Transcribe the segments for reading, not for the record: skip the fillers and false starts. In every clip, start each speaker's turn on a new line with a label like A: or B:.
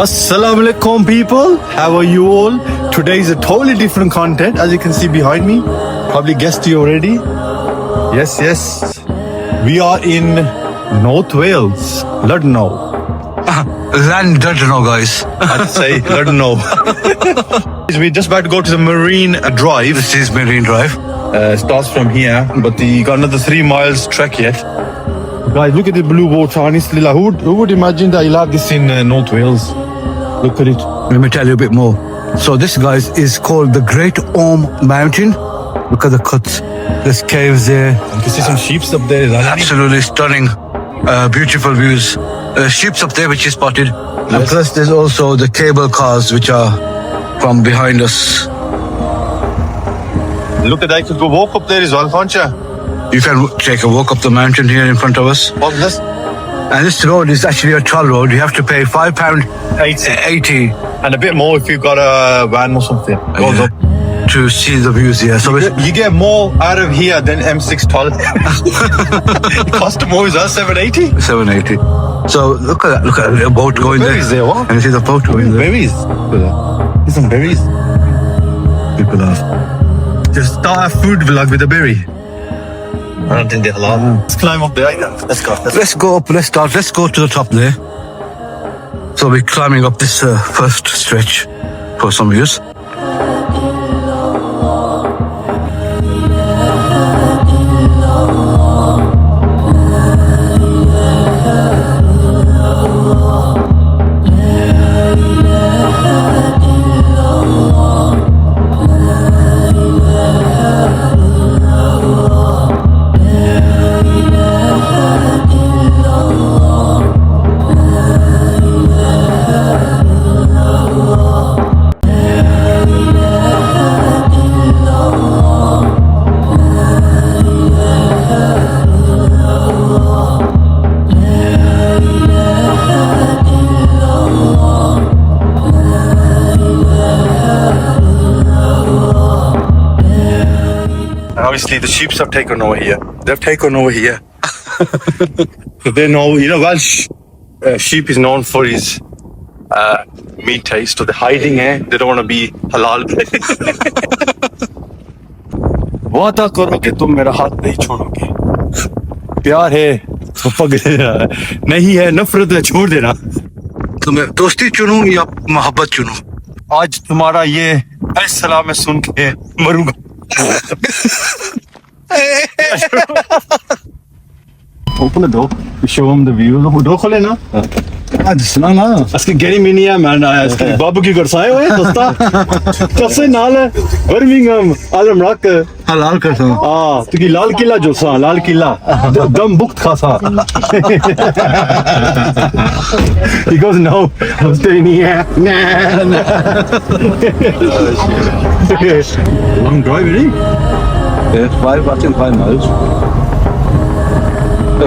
A: Assalamu alaikum people, how are you all? Today is a totally different content, as you can see behind me. Probably guessed you already. Yes. We are in North Wales, Llandudno.
B: Llandudno, guys.
A: I'd say Llandudno. We're just about to go to the Marine Drive.
B: This is Marine Drive.
A: Starts from here, but you got another 3 miles trek yet. Guys, look at the blue water. Honestly, like, who would imagine that you'll have this in North Wales? Look at it.
B: Let me tell you a bit more. So this, guys, is called the Great Orme Mountain. Look at the cuts. There's caves there.
A: You can see some sheep up there.
B: Absolutely stunning. Beautiful views. Sheep's up there, which is spotted. Yes. And plus there's also the cable cars, which are from behind us.
A: Look at that. You could go walk up there as well, can't you?
B: You can take a walk up the mountain here in front of us.
A: What's this?
B: And this road is actually a toll road. You have to pay £5.80
A: and a bit more if you've got a van or something. Goes up
B: to see the views here. So
A: you get more out of here than M6 toll. It cost more as well, £7.80.
B: £7.80. So look at that. Look at the boat going there.
A: Berries there, what?
B: And you see the boat going there.
A: Berries. Look at that. There's some berries.
B: People are.
A: Just start a food vlog with a berry. I don't think they're halal. Let's climb up there. Let's go.
B: Let's go up. Let's go to the top there. So we're climbing up this first stretch for some views.
A: Obviously, the sheep have taken over here. They've taken over here. They know, Welsh sheep is known for his meat taste. So they're hiding here. They don't want to be halal. वादा करो कि तुम मेरा हाथ नहीं छोड़ोगे. प्यार है तो पकड़े नहीं है नफरत है छोड़ देना.
B: तुम्हें दोस्ती चुनूं या मोहब्बत चुनूं?
A: आज तुम्हारा ये फैसला मैं सुन के मरूंगा. Open the door. Show him the view. Door khole na.
B: Suna na.
A: Aski geri mini hai man. Aski babu ki garsaye hoye dosta. Kaise naal hai. Birmingham. Alam rak.
B: Halal karsa.
A: Ah, tu ki Lal Killa jo sa. Lal Killa. Dam bukt khasa. He goes no. I'm staying here. Nah. Long drive, isn't it?
B: Yeah, 5 miles.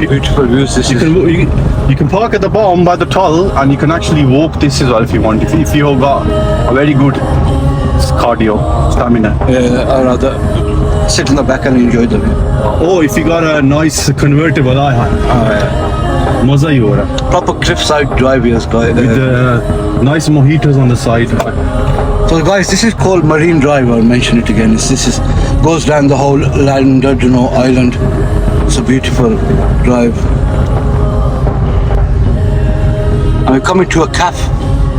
B: Beautiful views.
A: You can park at the bottom by the toll, and you can actually walk this as well if you want. If you've got a very good cardio stamina.
B: Yeah, I'd rather sit in the back and enjoy the view.
A: Oh, if you got a nice convertible, maza hi ho raha.
B: Proper cliffside drive here, guys.
A: With nice mojitos on the side.
B: So guys, this is called Marine Drive. I'll mention it again. This goes down the whole Llandudno island. It's a beautiful drive. And we're coming to a cafe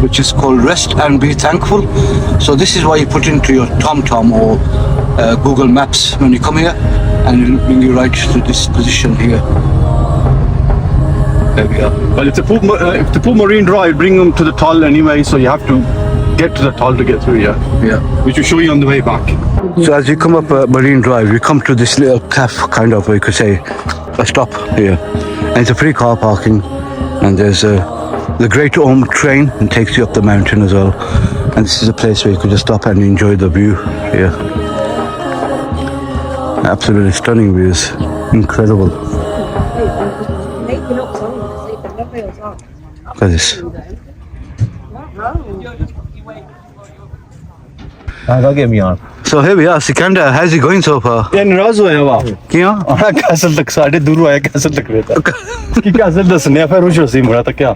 B: which is called Rest and Be Thankful. So this is why you put into your TomTom or Google Maps when you come here, and it'll bring you right to this position here. There we are.
A: But if they put Marine Drive, bring them to the toll anyway, so you have to get to the toll to get through here.
B: Yeah.
A: Which will show you on the way back.
B: So as you come up Marine Drive, you come to this little cafe, kind of, you could say, a stop here. And it's a free car parking. And there's the Great Orme train, and takes you up the mountain as well. And this is a place where you could just stop and enjoy the view here. Absolutely stunning views. Incredible. Look at this.
A: Get me on.
B: So here we are, Sikandar. How's it going so far?
A: ये नाराज हुए हैं वाह
B: क्यों?
A: Castle तक साढ़े दूर आया कैसल तक रहता कि कैसल दसने फिर उस सी मुड़ा तक क्या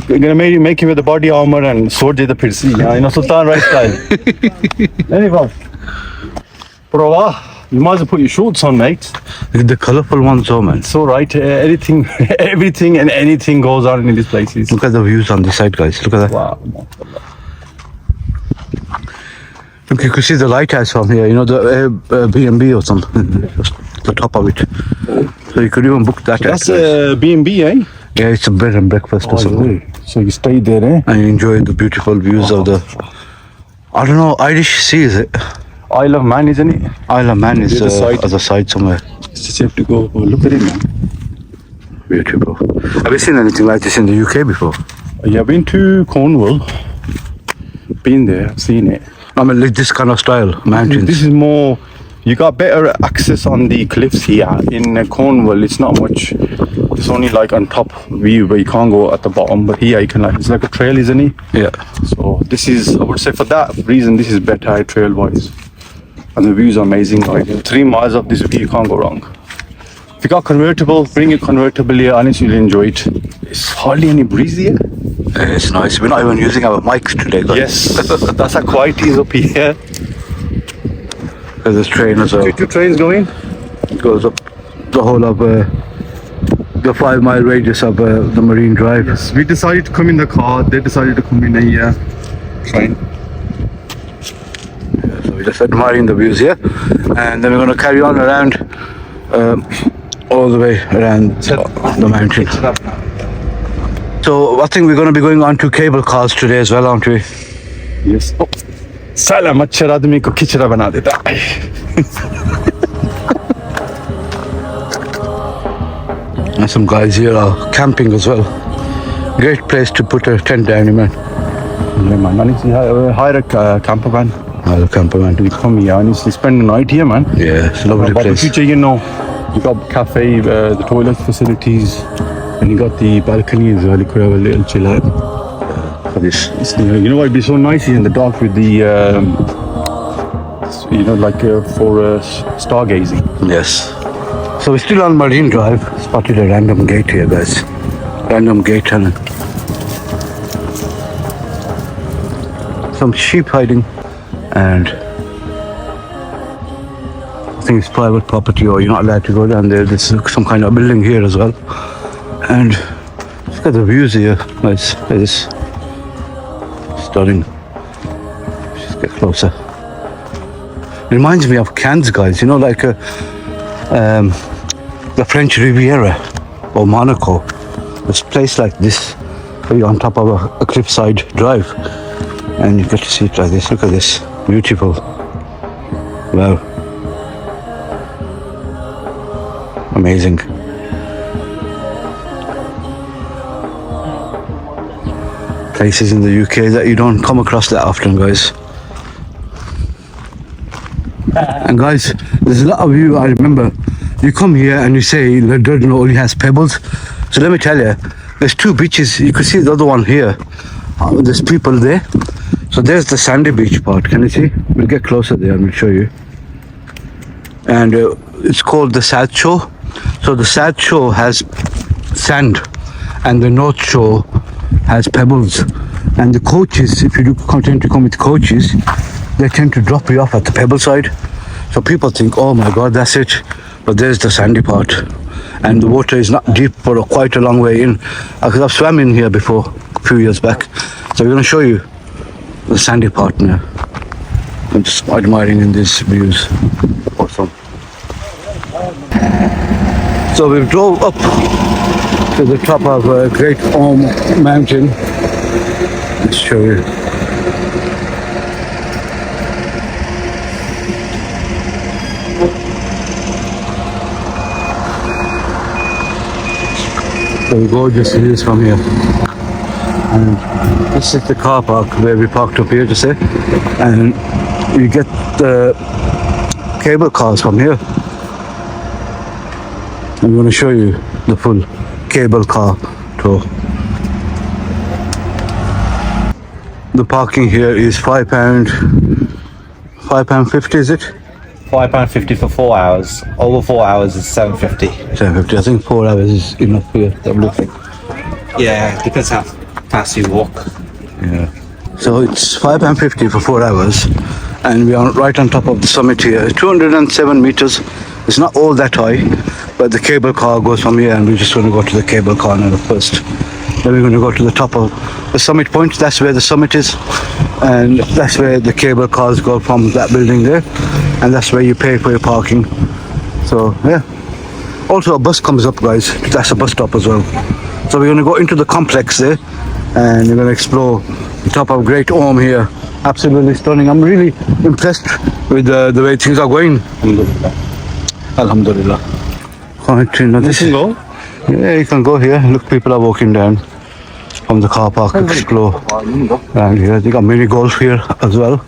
A: gonna make him with the body armor and sword the pirsi. You know, Sultan right style. Anyway, bro, you might as well put your shorts on, mate.
B: The colourful ones, oh man.
A: It's all right. Anything, everything, and anything goes on in these places.
B: Look at the views on this side, guys. Look at that.
A: Wow.
B: Look, you can see the lighthouse from here. You know, the B&B or something. Just the top of it. So you could even book that.
A: That's a B&B, eh?
B: Yeah, it's a bed and breakfast or something.
A: So you stay there, eh?
B: And you enjoy the beautiful views of the, I don't know, Irish Sea, is it?
A: Isle of Man, isn't it?
B: Isle of Man is
A: The other side.
B: other side somewhere.
A: Just have to go look at it, man.
B: Beautiful. Have you seen anything like this in the UK before?
A: Yeah, I've been to Cornwall. Been there, I've seen it.
B: I mean, like this kind of style, mountains.
A: This is more, you got better access on the cliffs here. In Cornwall, it's not much. It's only like on top view, but you can't go at the bottom. But here you can, like, it's like a trail, isn't it?
B: Yeah.
A: So this is, I would say for that reason, this is better trail-wise. And the views are amazing. Like 3 miles of this view, you can't go wrong. If you got convertible, bring a convertible here. Honestly, you'll enjoy it. It's hardly any breeze here.
B: It's nice. We're not even using our mics today, guys.
A: Yes, that's how quiet it is up here.
B: There's this train as well.
A: Two trains going.
B: It goes up the whole of the 5 mile radius of the Marine Drive.
A: Yes, we decided to come in the car. They decided to come in a train.
B: So we're just admiring the views here, and then we're going to carry on around all the way around the mountain. So I think we're going to be going on to cable cars today as well, aren't we?
A: Yes. Oh. साला मच्छर आदमी को खिचड़ा बना देता है.
B: And some guys here are camping as well. Great place to put a tent down, man.
A: Yeah, man. Honestly, hire a camper van.
B: The camper man.
A: We come here, honestly, spend the night here, man.
B: Yeah, it's a lovely
A: But in the
B: place.
A: future, you know, you got cafe, the toilet facilities, and you got the balcony as well. You could have a little chill out.
B: For this.
A: You know what? It'd be so nice here in the dark with the, you know, like for stargazing.
B: Yes. So we're still on Marine Drive. Spotted a random gate here, guys. Random gate and some sheep hiding, and I think it's private property, or you're not allowed to go down there. There's some kind of building here as well, and look at the views here, guys. Look at this. Stunning. Just get closer. It reminds me of Cannes, guys. You know, like the French Riviera or Monaco. This place like this, where you're on top of a cliffside drive, and you get to see it like this. Look at this, beautiful. Wow, amazing. Places in the UK that you don't come across that often, guys. And guys, there's a lot of you, I remember, you come here and you say Llandudno only has pebbles. So let me tell you, there's 2 beaches. You can see the other one here. There's people there. So there's the sandy beach part. Can you see? We'll get closer there and we'll show you. And it's called the South Shore. So the South Shore has sand, and the North Shore has pebbles. And the coaches, if you do tend to come with coaches, they tend to drop you off at the pebble side. So people think, oh my god, that's it. But there's the sandy part, and the water is not deep for quite a long way in, because I've swam in here before a few years back. So we're going to show you the sandy part now. I'm just admiring in these views. Awesome. So we drove up to the top of Great Orme Mountain. Let's show you. So gorgeous views from here. And this is the car park where we parked up here to say. And you get the cable cars from here. I'm going to show you the full cable car tour. The parking here is £5, £5.50, is it?
C: £5.50 for 4 hours. Over 4 hours is £7.50.
B: £7.50. I think 4 hours is enough here.
C: Yeah, depends how As you walk.
B: Yeah. So it's £5.50 for 4 hours, and we are right on top of the summit here. 207 meters. It's not all that high, but the cable car goes from here, and we're just going to go to the cable car now first. Then we're going to go to the top of the summit point. That's where the summit is, and that's where the cable cars go from that building there, and that's where you pay for your parking. So yeah. Also a bus comes up, guys. That's a bus stop as well. So we're going to go into the complex there, and we're going to explore the top of Great Orme here. Absolutely stunning. I'm really impressed with the way things are going. Alhamdulillah. This is go? Yeah, you can go here. Look, people are walking down from the car park, explore. And here they got mini golf here as well.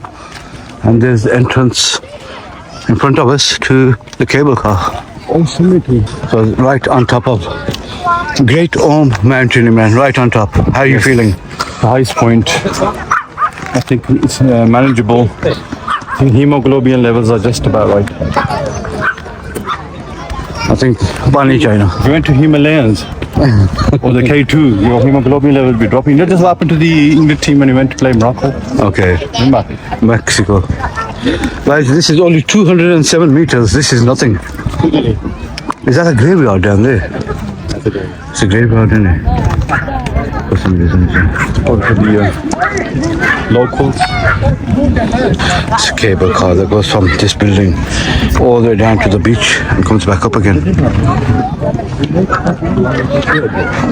B: And there's the entrance in front of us to the cable car. So right on top of Great Orme Mountain, man, right on top. How are you feeling?
A: The highest point. I think it's manageable. I think hemoglobin levels are just about right.
B: I think Bani China.
A: We went to Himalayas or the K2. Your hemoglobin level will be dropping. That just happened to the English team when we went to play Morocco.
B: Okay.
A: Remember?
B: Mexico. Guys, this is only 207 meters. This is nothing. Is that a graveyard down there? It's a graveyard, isn't it? For some reason.
A: Or for the locals.
B: It's a cable car that goes from this building all the way down to the beach and comes back up again.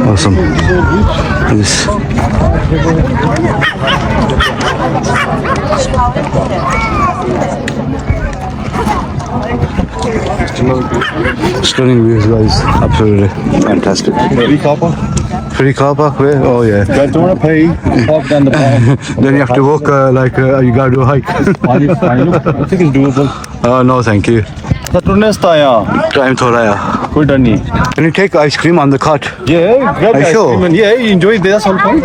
B: Awesome. This. Stunning views, guys. Absolutely fantastic. Free car park? Where? Oh yeah.
A: Guys, don't want to pay. Park down the bottom.
B: Then you have to walk you gotta do a hike.
A: I think it's doable.
B: Oh no, thank you. Time thoda hai.
A: Good done.
B: Can you take ice cream on the cart?
A: Yeah, grab
B: Are you
A: ice
B: sure?
A: cream and yeah, you enjoy it there some point.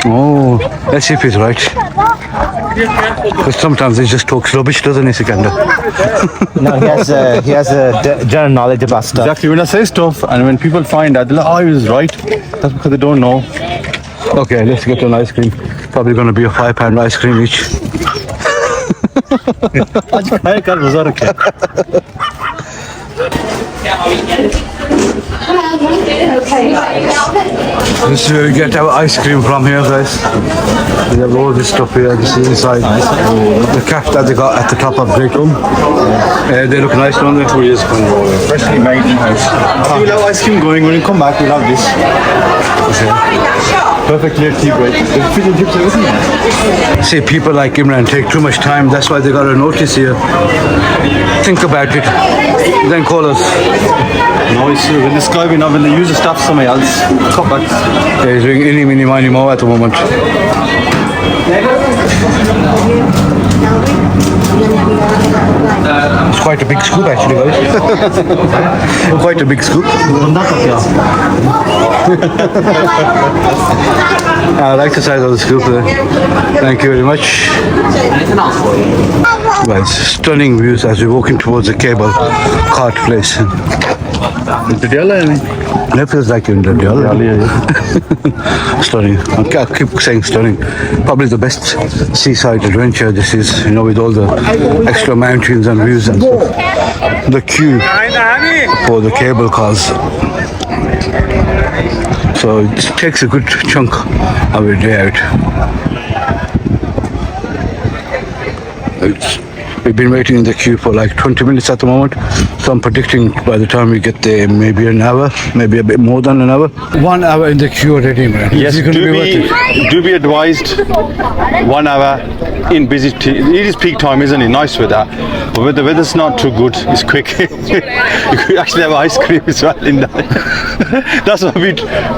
B: Oh, let's see if he's right. Because sometimes he just talks rubbish, doesn't he, Sikandar?
C: No, he has a general knowledge about stuff.
A: Exactly, when I say stuff and when people find out, they're like, oh, he was right. That's because they don't know.
B: Okay, let's get an ice cream. Probably going to be a £5 ice cream each. This is where we get our ice cream from here, guys. We have all this stuff here. This is inside the cafe that they got at the top of Great Orme. They look nice, don't they? 2 years ago.
A: Freshly made in house. We'll have ice cream going. When you come back, we'll have this. Okay. Perfect clear tea break. There's fish and chips, everything.
B: See, people like Imran take too much time. That's why they got a notice here. Think about it. Then call us.
A: No, it's when this guy, when they use the stuff somewhere else. Come back.
B: Yeah, he's doing any mini mini more at the moment. It's quite a big scoop actually, guys. Quite a big scoop. I like the size of the scoop there. Thank you very much. Guys, stunning views as we're walking towards the cable cart place. It feels like you're in the Stunning. I keep saying stunning. Probably the best seaside adventure this is, you know, with all the extra mountains and views and stuff. The queue for the cable cars. So it takes a good chunk of your day out. We've been waiting in the queue for like 20 minutes at the moment. So I'm predicting by the time we get there, maybe an hour, maybe a bit more than an hour. 1 hour in the queue already, man.
A: Yes,
B: going to be worth it.
A: Do be advised, 1 hour in busy, it is peak time, isn't it? Nice weather. But when the weather's not too good, it's quick. You could actually have ice cream as well in that. That's what we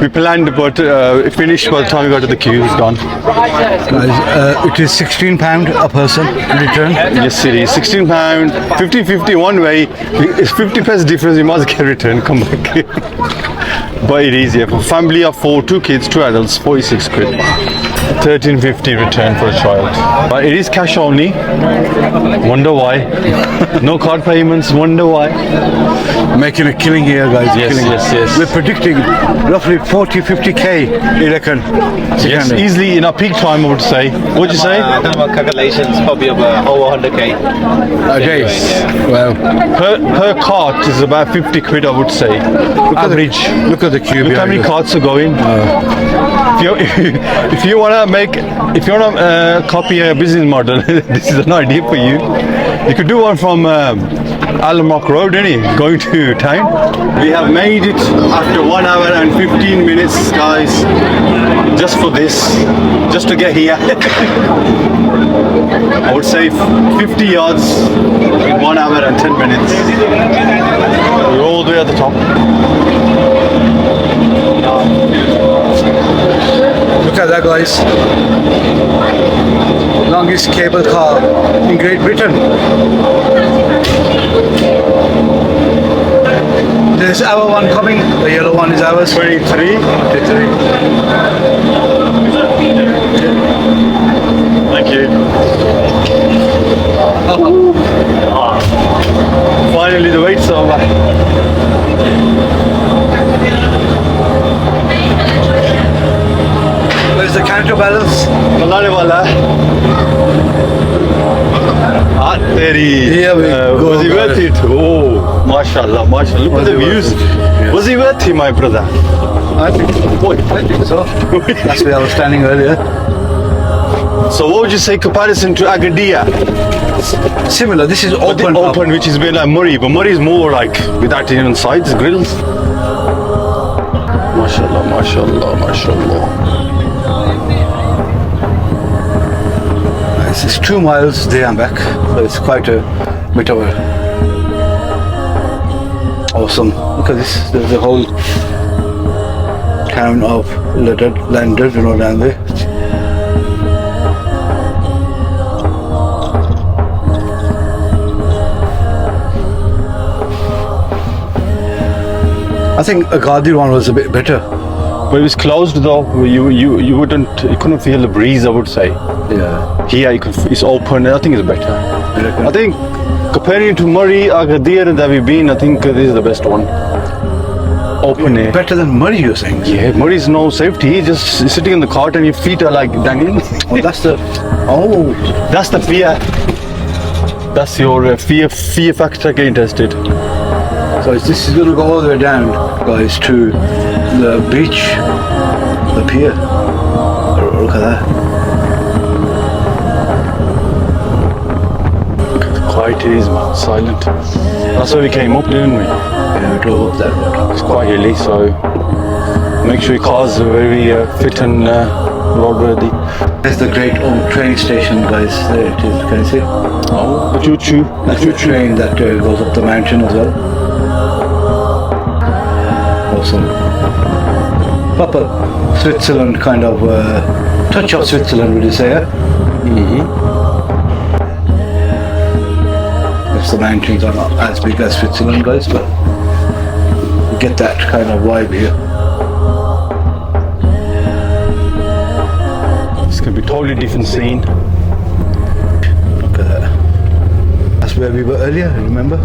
A: planned, but it finished by the time we got to the queue, it's gone.
B: Guys, it is £16 a person to return.
A: Yes, it is. £16, 50-50 one way. It's 50 pence difference, you must get return, come back. But it is, yeah. For family of 4, 2 kids, 2 adults, 46 quid. 1350 return for a child. But it is cash only. Wonder why? No card payments. Wonder why?
B: Making a killing here, guys.
A: Yes,
B: killing.
A: yes.
B: We're predicting roughly 40-50k, I reckon.
A: Yes, easily in our peak time, I would say. What'd you say?
D: I don't know about calculations, probably over 100k.
B: Okay. Well,
A: Per cart is about 50 quid, I would say. Average.
B: look at the queue.
A: Look how many carts are going. If you wanna copy a business model, this is an idea for you. You could do one from Almack Road, going to town. We have made it after 1 hour and 15 minutes, guys. Just for this, just to get here. I would say 50 yards in 1 hour and 10 minutes. We're all the way at the top.
B: Look at that, guys. Longest cable car in Great Britain. There's our one coming. The yellow one is ours.
A: 23. Thank you. Finally, the wait's over.
B: Where's the counterbalance?
A: Ballane wala.
B: Here we go,
A: Was he worth
B: guys.
A: it? Oh, mashallah, mashallah. Look at the views.
B: Yes.
A: Was he worth it, my brother?
B: I think so. That's where I was standing earlier.
A: So what would you say comparison to Agadir?
B: Similar. This is open.
A: Open, which is a bit like Murray, but Murray is more like without even sides, grills. Mashallah, mashallah, mashallah.
B: This is 2 miles there and back, so it's quite a bit of a awesome. Look at this. There's a whole town of Llandudno down there. I think Agadir one was a bit better.
A: But it was closed though. You couldn't feel the breeze, I would say.
B: Yeah.
A: Here it's open. I think it's better. I think comparing to Murray, Agadir that we've been, I think this is the best one. Open air.
B: Better than Murray, you're saying?
A: Yeah, Murray's no safety. He's just sitting in the cart and your feet are like dangling.
B: Oh, that's the. Oh.
A: That's the fear. That's your fear factor getting tested.
B: So this is going to go all the way down, guys, to the beach, the pier. Look at that.
A: Quiet it is, man. Silent. That's why we came up, didn't we?
B: Yeah, we drove up that road.
A: It's quite hilly, so make sure your cars are very fit and roadworthy.
B: There's the Great Orme train station, guys. There it is. Can you see?
A: Oh, the choo-choo.
B: That's the train that goes up the mountain as well. Awesome. Proper Switzerland kind of touch of Switzerland, would you say? Yeah? Yes, the mountains are not as big as Switzerland, guys, but you get that kind of vibe here.
A: It's gonna be a totally different scene.
B: Look at that. That's where we were earlier, remember?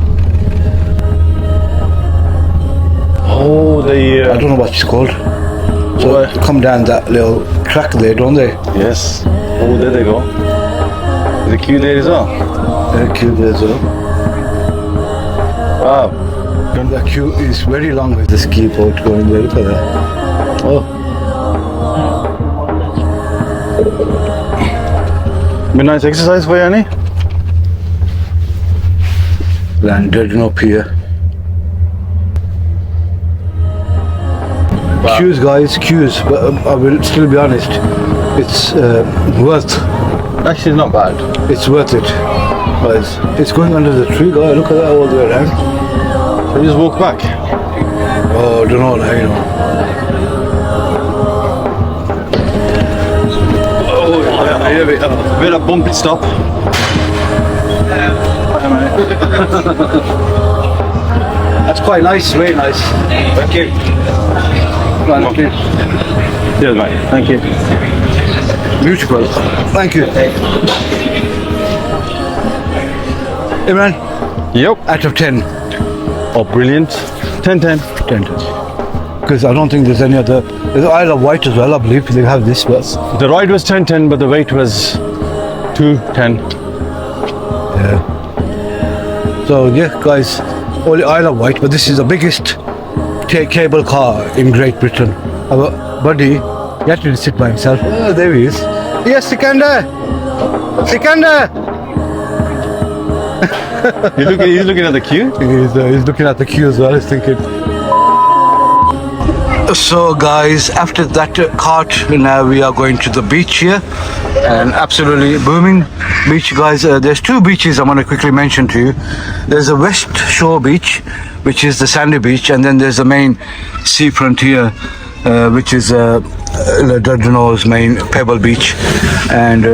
A: Oh,
B: I don't know what it's called. So they come down that little track there, don't they?
A: yes. Oh, there they go. There's a queue there as well.
B: They're cute there as well.
A: Wow.
B: The queue is very long with the ski boat going there. Look at that. Oh,
A: Be nice exercise for you, Annie.
B: Llandudno pier. Queues, guys, queues. But I will still be honest. It's worth.
A: Actually, it's not bad.
B: It's worth it, guys. It's going under the tree, guys. Look at that all the way around.
A: So you just walk back.
B: Oh, don't know, you know.
A: Oh, here we are. Bit of bumpy stop.
B: That's quite nice, very nice.
A: Thank you.
B: Thank you.
A: Yes, mate. Thank you.
B: Beautiful. Thank you. Imran,
A: Yep.
B: out of 10.
A: Oh, brilliant. 10-10.
B: 10. Because I don't think there's any other. There's Isle of Wight as well, I believe. They have this bus.
A: The ride was 10-10, but the weight was 2-10.
B: Yeah. So yeah, guys, only Isle of Wight, but this is the biggest cable car in Great Britain. Our buddy, he had to sit by himself. Oh, there he is. Yes, Sikandar! Sikandar!
A: He's looking at the queue.
B: He's looking at the queue as well, he's thinking. So guys, after that cart, now we are going to the beach here, and absolutely booming beach, guys. There's two beaches I want to quickly mention to you. There's a West Shore beach, which is the sandy beach, and then there's the main seafront here, which is Llandudno's main pebble beach. And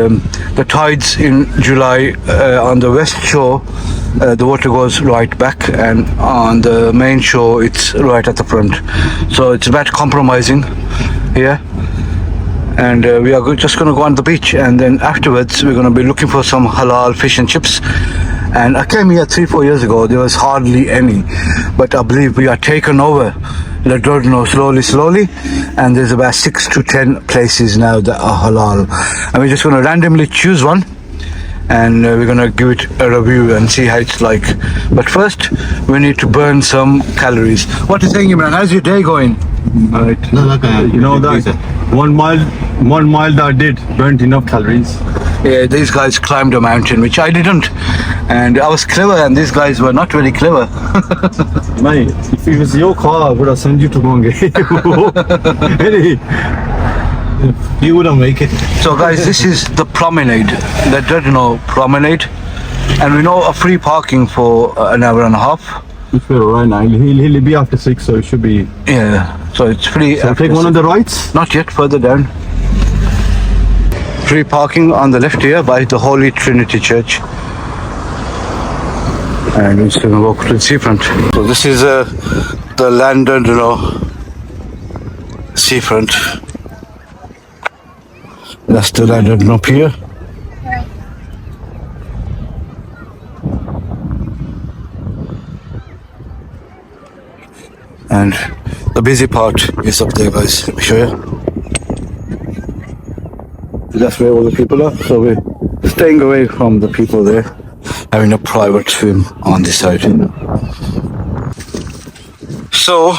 B: the tides in July on the West Shore, the water goes right back, and on the main shore it's right at the front. So it's about compromising here, and we are just going to go on the beach, and then afterwards we're going to be looking for some halal fish and chips. And I came here 3-4 years ago, there was hardly any, but I believe we are taken over Llandudno slowly, and there's about 6 to 10 places now that are halal, and we're just going to randomly choose one, and we're going to give it a review and see how it's like. But first we need to burn some calories. What are you saying, Imran? How's your day going? Right.
A: You know that 1 mile that I did burnt enough calories.
B: Yeah, these guys climbed a mountain, which I didn't, and I was clever, and these guys were not very clever.
A: Mate, if it was your car, I would have sent you to go and get you. You wouldn't make it.
B: So guys, this is the promenade, the Llandudno promenade, and we know a free parking for an hour and a half.
A: It's fair right now. He'll be after 6, so it should be.
B: Yeah, so it's free.
A: So take one of the rights.
B: Not yet, further down. Free parking on the left here by the Holy Trinity Church. And we're just going to walk to the seafront. So this is the Llandudno seafront. That's the Llandudno pier. And the busy part is up there, guys. Let me show you. That's where all the people are. So we're staying away from the people there, having a private swim on this side. So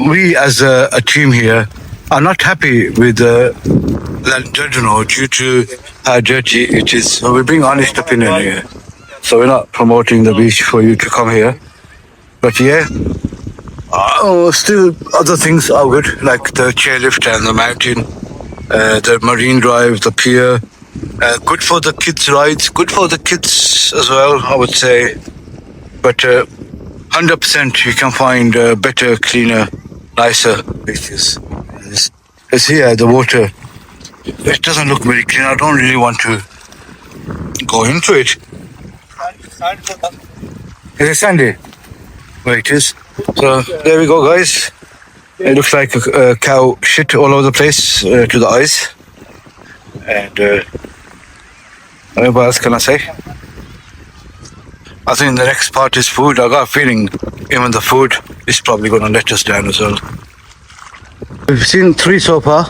B: we as a team here are not happy with Llandudno due to how dirty it is. So we're being honest opinion here. So we're not promoting the beach for you to come here. But yeah, still other things are good, like the chairlift and the mountain, the marine drive, the pier. Good for the kids' rides, good for the kids as well, I would say. But 100% you can find better, cleaner, nicer beaches. It's here, the water. It doesn't look very clean. I don't really want to go into it. Is it sandy? Where it is. So there we go, guys. It looks like a cow shit all over the place to the eyes. And what else can I say? I think the next part is food. I got a feeling even the food is probably going to let us down as well. We've seen 3 so far.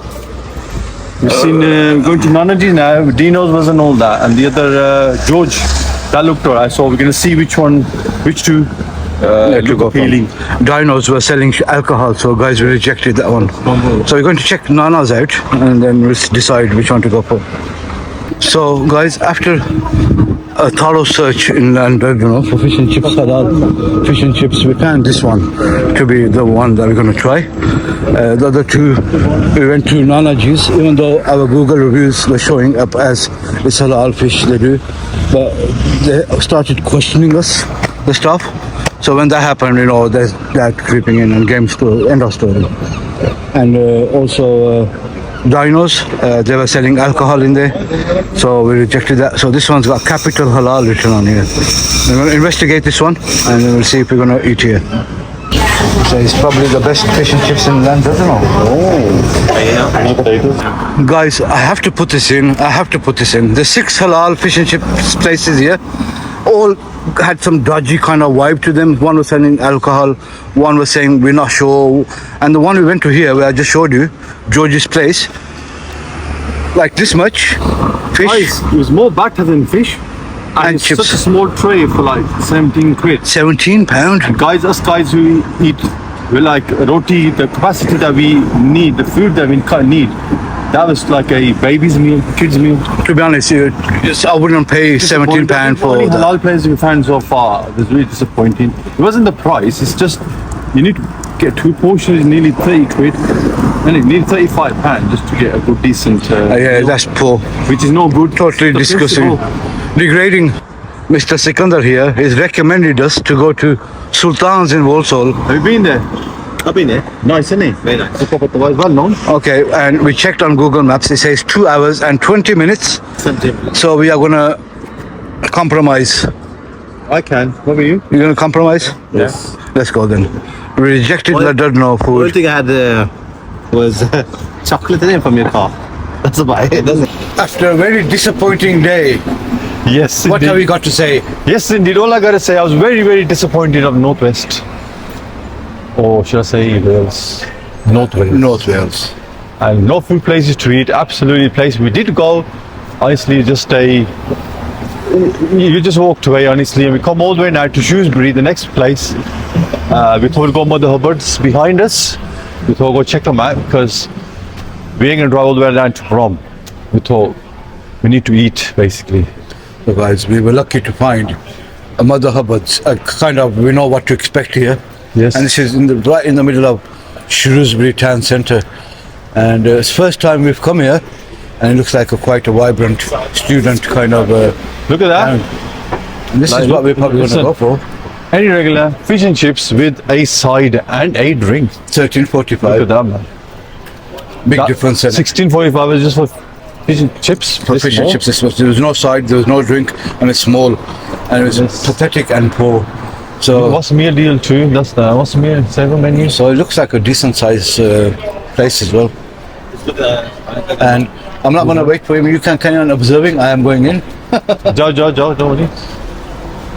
A: We've seen going to Nanaji now. Dino's wasn't all that, and the other George, that looked alright. So we're going to see which two look appealing.
B: Dinos were selling alcohol, so guys, we rejected that one. So we're going to check Nana's out, and then we'll decide which one to go for. So guys, after a thorough search in Llandudno for fish and chips, halal fish and chips, we found this one to be the one that we're going to try. The other two, we went to Nanaji's, even though our Google reviews were showing up as it's halal fish they do, but they started questioning us, the stuff. So when that happened, you know, there's that creeping in and game story, end of story. And also Dinos, they were selling alcohol in there, so we rejected that. So this one's got capital halal written on here. We're going to investigate this one, and then we'll see if we're going to eat here. So it's probably the best fish and chips in Llandudno. Guys, I have to put this in. The 6 halal fish and chips places here all had some dodgy kind of vibe to them. One was selling alcohol, one was saying we're not sure, and the one we went to here, where I just showed you, George's place, like this much fish.
A: Guys, it was more batter than fish.
B: And
A: it's
B: chips.
A: such a small tray for like 17 quid.
B: £17.
A: Guys, us guys who eat, we're like roti, the capacity that we need, the food that we need, that was like a baby's meal, kid's meal.
B: To be honest, I wouldn't pay £17 for
A: the
B: that.
A: halal places we found so far was really disappointing. It wasn't the price, it's just you need to get 2 portions, nearly 30 quid, and it nearly £35 just to get a good decent
B: Yeah,
A: meal,
B: that's poor.
A: which is no good.
B: Totally
A: The
B: disgusting.
A: principle-
B: Degrading. Mr. Sikandar here has recommended us to go to Sultan's in Walsall.
A: Have you been there?
D: I've been there.
A: Nice, isn't it?
D: Very nice.
A: It's well known.
B: Okay, and we checked on Google Maps. It says 2 hours and 20 minutes.
D: 17 minutes.
B: So we are gonna compromise.
A: I can. What were you?
B: You're gonna compromise?
A: Yes.
B: Let's go then. We rejected
D: Well,
B: Llandudno
D: Only
B: food.
D: thing I had was chocolate in it from your car. That's about it, doesn't it?
B: After a very disappointing day,
A: Yes,
B: what
A: indeed.
B: have we got to say?
A: Yes, indeed. All I gotta say, I was very, very disappointed of Northwest. Or should I say Wales? North Wales.
B: North Wales.
A: And no food places to eat. Absolutely place. We did go. Honestly, just you just walked away, honestly. And we come all the way now to Shrewsbury, the next place. We thought we'd go more the Hubbards behind us. We thought we'll go check them out because we ain't gonna drive all the way down to Orme. We thought we need to eat, basically.
B: So guys, we were lucky to find a Mother Hubbards. We know what to expect here.
A: Yes.
B: And this is right in the middle of Shrewsbury town centre. And it's first time we've come here, and it looks like quite a vibrant student kind of.
A: Look at that.
B: town. And this is
A: Like,
B: what we're probably going to
A: listen.
B: go for.
A: Any regular fish and chips with a side and a drink. Look at
B: 13.45.
A: that, man.
B: Big
A: That
B: difference. in it.
A: 16.45 is just for fish and chips.
B: For
A: This
B: fish and
A: small.
B: chips, there was no side, there was no drink, and it's small, and it was
A: Yes.
B: pathetic and poor. So,
A: What's the meal deal too? What's the meal? 7 menus.
B: so it looks like a decent sized place as well. And I'm not going to wait for him. You can carry on observing. I am going in.
A: Joe, don't worry.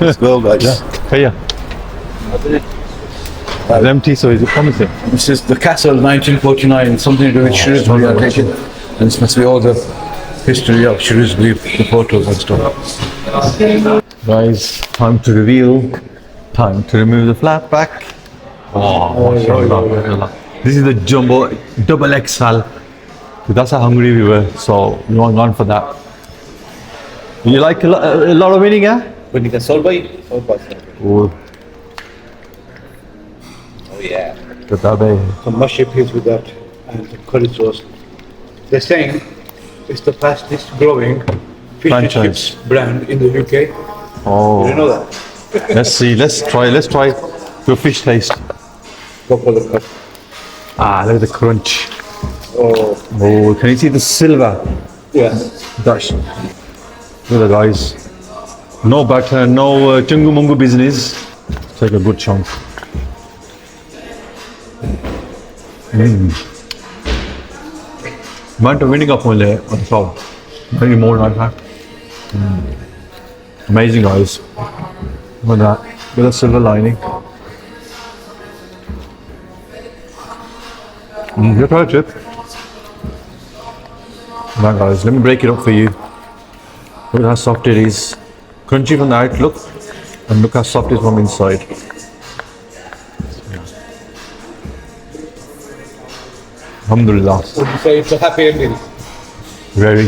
B: Let's go, guys.
A: Kaya. It's empty, so is it promising?
B: This is the castle 1949, something to do with Shrewsbury, I take it. And this must be all the history of Shrewsbury, the photos and stuff.
A: Guys, time to reveal. Time to remove the flat pack. Oh, mashallah. This is the jumbo double XL. That's how hungry we were, so we want gone for that. You like a lot of winning, yeah?
D: When you can solve by
A: Oh,
D: yeah.
A: good that baby.
B: Some mushy peas with that and some curry sauce. They're saying it's the fastest growing fish and
A: Franchise.
B: chips brand in the UK.
A: Oh.
B: You know that?
A: Let's see. Let's try. Do a fish taste.
B: Go for the cut.
A: Ah, look at the crunch.
B: Oh,
A: Oh, can you see the silver?
B: yeah.
A: Dash. Look at that, guys. No butter, no chungu mungu business. Take a good chunk. Amount of vinegar on there on top. Maybe more like that. Amazing, guys. Look at that. With a silver lining. Your try chip. Now guys, let me break it up for you. Look at how soft it is. Crunchy from the outlook, and look how soft it is from inside. Alhamdulillah.
B: Would you say it's a happy ending?
A: Very.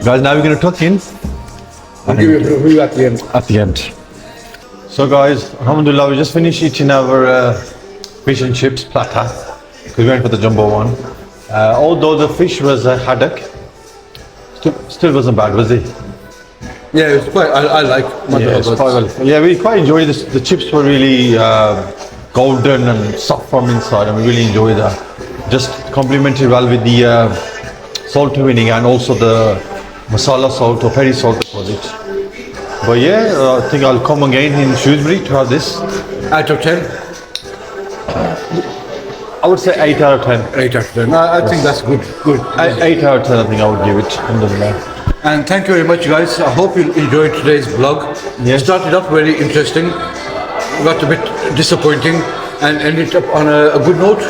A: Guys, now we're going to tuck in
B: I'll give you a review at the end.
A: at the end. So guys, Alhamdulillah, we just finished eating our fish and chips platter because we went for the jumbo one. Although the fish was a haddock, still wasn't bad, was it?
B: Yeah, it's quite. I like Mother
A: Yeah, it's
B: Hubbards.
A: quite well. Yeah, we quite enjoyed this. The chips were really golden and soft from inside, and we really enjoyed that. Just complemented well with the salt winning and also the masala salt or peri salt deposit. But yeah, I think I'll come again in Shrewsbury to have this.
B: Out of 10.
A: I would say 8 out of 10.
E: 8 out of 10. I think that's good. Good.
A: 8 out of 10, I think I would give it. Alhamdulillah.
E: And thank you very much, guys. I hope you enjoyed today's vlog.
A: Yes.
E: Started off very interesting, got a bit disappointing, and ended up on a good note.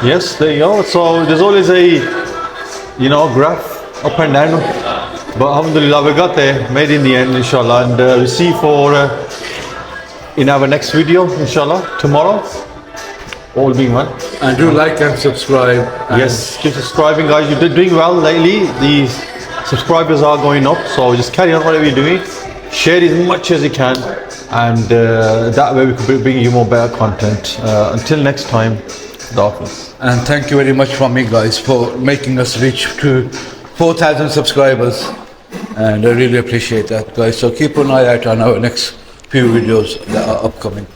A: Yes, there you go. So there's always a, graph up and down. But alhamdulillah, we got there, made in the end, inshallah. And we'll see for in our next video, inshallah, tomorrow. All being well.
E: And do like and subscribe. And
A: Yes, keep subscribing, guys. You're doing well lately. The subscribers are going up, so just carry on whatever you're doing. Share as much as you can, and that way we can bring you more better content. Until next time, the office.
E: And thank you very much from me, guys, for making us reach to 4,000 subscribers. And I really appreciate that, guys. So keep an eye out on our next few videos that are upcoming.